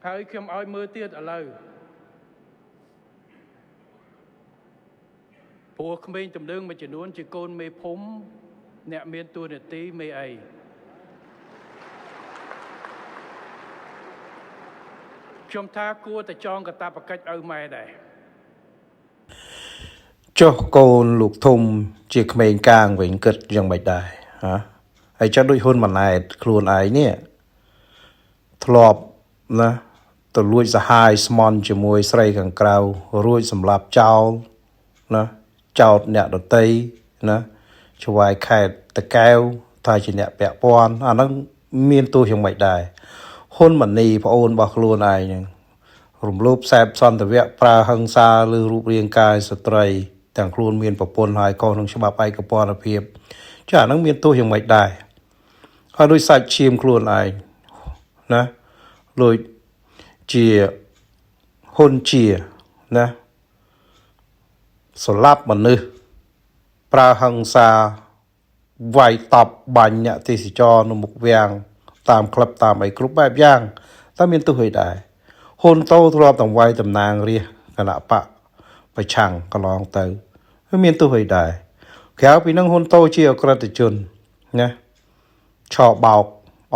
ហើយខ្ញុំឲ្យមើលទៀតឥឡូវព្រោះក្មេងទំនើងមួយចំនួនជាកូនមេភូមិអ្នកមានតួនាទីមេអីខ្ញុំថាគួរតែចងកាតព្វកិច្ចឲ្យម៉ែដែរចុះកូនលោកធំជាក្មេងកាងវិញគិតយ៉ាងម៉េចដែរហ៎ហើយចាត់ដូចហ៊ុនម៉ាណែតខ្លួនឯងនេះធ្លាប់ណាទៅលួចសហាយស្មន់ជាមួយស្រីខាងក្រៅរួចសម្លាប់ចោលណាចោតអ្នកដតីណាច្បាយខេតតកែវថាជាអ្នកពាក់ព័ន្ធអាហ្នឹងមានទោសយ៉ាងម៉េចដែរហ៊ុនម៉ាណីប្អូនរបស់ខ្លួនឯងហ្នឹងរំលោភខ្សែសន្តិវៈប្រើហិង្សាលើរូបរាងកាយស្ត្រីទាំងខ្លួនមានប្រពន្ធហើយកោក្នុងច្បាប់ឯកពន្ធភាពចាអាហ្នឹងមានទោសយ៉ាងម៉េចដែរហើយដោយសាច់ឈាមខ្លួនឯងណាដូចជាហ៊ុនជាណាស្លាប់មនុស្សប្រើហិង្សាវាយតប់បាញ់អ្នកទេសចរនៅមុខវាំងតាមក្លឹបតាមអីគ្រប់បែបយ៉ាងតែមានទោសអីដែរហ៊ុនតូធ្លាប់ទាំងវាយតំណាងរាជគណៈបកប្រឆាំងកន្លងទៅមានទោសអីដែរក្រៅពីនឹងហ៊ុនតូជាអក្រិតជនណាឆោបោក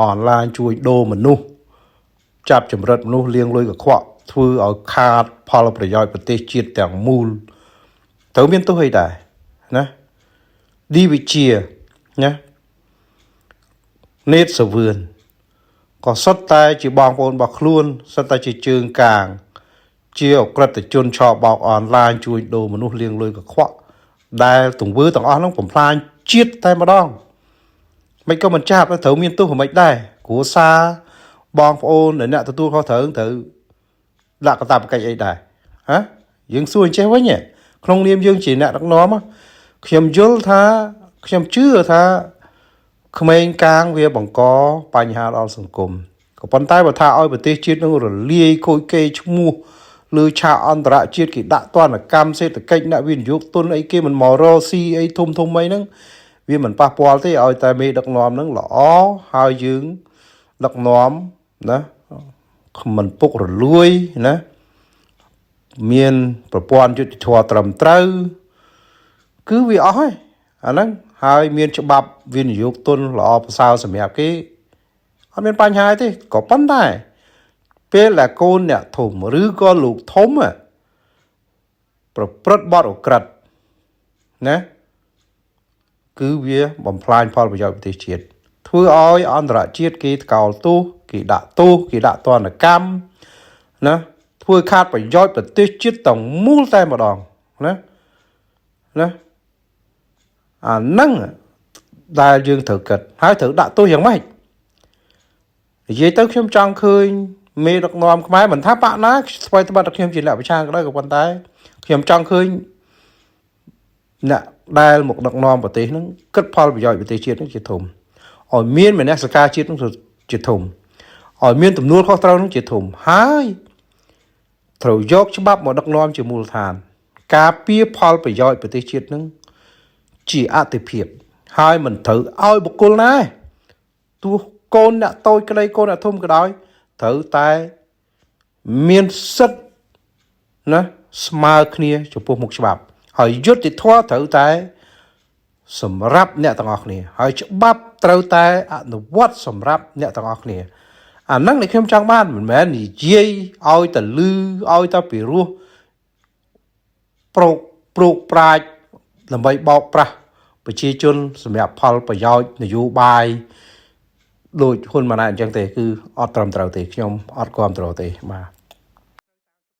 អនឡាញជួយដូរមនុស្សចាប់ចម្រិតមនុស្សលាងលុយកខ្វក់ធ្វើឲ្យខាតផលប្រយោជន៍ប្រទេសជាតិទាំងមូលត្រូវមានទោសអីដែរណាឌីវិជាណានេតសវឿនក៏សុទ្ធតែជាបងប្អូនរបស់ខ្លួនសុទ្ធតែជាជើងកាងជាអក្រិតជនឆោបោកអនឡាញជួយដូរមនុស្សលាងលុយកខ្វក់ដែលទង្វើទាំងអស់ហ្នឹងបំផ្លាញជាតិតែម្ដងមិនក៏មិនចាប់ត្រូវមានទោសមិនដែរគ្រួសារបងប្អូនអ្នកទទួលខុសត្រូវដាក់កាតព្វកិច្ចអីដែរហ៎យើងសួរអញ្ចេះវិញក្នុងនាមយើងជាអ្នកដឹកនាំខ្ញុំយល់ថាខ្ញុំជឿថាក្មេងកាងវាបង្កបញ្ហាដល់សង្គមក៏ប៉ុន្តែបើថាឲ្យប្រទេសជាតិនឹងរលាយខូចកេរ្តិ៍ឈ្មោះលើឆាកអន្តរជាតិគេដាក់ទណ្ឌកម្មសេដ្ឋកិច្ចអ្នកវិនិយោគទុនអីគេមិនមករកស៊ីអីធំអីហ្នឹងវាមិនប៉ះពាល់ទេឲ្យតែមេដឹកនាំហ្នឹងល្អហើយយើងដឹកនាំណាមិនពុករលួយណាមានប្រព័ន្ធយុត្តិធម៌ត្រឹមត្រូវគឺវាអស់ហើយអាហ្នឹងហើយមានច្បាប់វិនិយោគទុនល្អប្រសើរសម្រាប់គេអត់មានបញ្ហាទេក៏ប៉ុន្តែពេលដែលកូនអ្នកធំឬក៏លោកធំប្រព្រឹត្តបទឧក្រិដ្ឋណាគឺវាបំផ្លាញផលប្រយោជន៍ប្រទេសជាតិធ្វើឲ្យអន្តរជាតិគេថ្កោលទោសគេដាក់ទោសគេដាក់ទណ្ឌកម្មណាធ្វើខាតប្រយោជន៍ប្រទេសជាតិទាំងមូលតែម្ដងណាអាហ្នឹងដែលយើងត្រូវគិតហើយត្រូវដាក់ទោសយ៉ាងម៉េចនិយាយទៅខ្ញុំចង់ឃើញមេដឹកនាំខ្មែរមិនថាបកណាស្វ័យត្បិតតែខ្ញុំជាអ្នកប្រឆាំងក៏ដោយក៏ប៉ុន្តែខ្ញុំចង់ឃើញអ្នកដែលមកដឹកនាំប្រទេសហ្នឹងគិតផលប្រយោជន៍ប្រទេសជាតិហ្នឹងជាធំឲ្យមានមនសិការជាតិហ្នឹងជាធំឲ្យមានទំនួលខុសត្រូវហ្នឹងជាធំហើយត្រូវយកច្បាប់មកដឹកនាំជាមូលដ្ឋានការពារផលប្រយោជន៍ប្រទេសជាតិហ្នឹងជាអតិភិបហើយមិនត្រូវឲ្យបុគ្គលណាទោះកូនអ្នកតូចក្តីកូនអ្នកធំក៏ដោយត្រូវតែមានសិទ្ធិណាស្មើគ្នាចំពោះមុខច្បាប់ហើយយុត្តិធម៌ត្រូវតែសម្រាប់អ្នកទាំងអស់គ្នាហើយច្បាប់ត្រូវតែអនុវត្តសម្រាប់អ្នកទាំងអស់គ្នាអាហ្នឹងដែលខ្ញុំចង់បានមិនមែននិយាយឲ្យតែលឺឲ្យតែពីរោះប្រោកប្រាជ្ញដើម្បីបោកប្រាស់ប្រជាជនសម្រាប់ផលប្រយោជន៍នយោបាយដូចហ៊ុនម៉ាណែតអញ្ចឹងទេគឺអត់ត្រឹមត្រូវទេខ្ញុំអត់គាំទ្រទេបាទ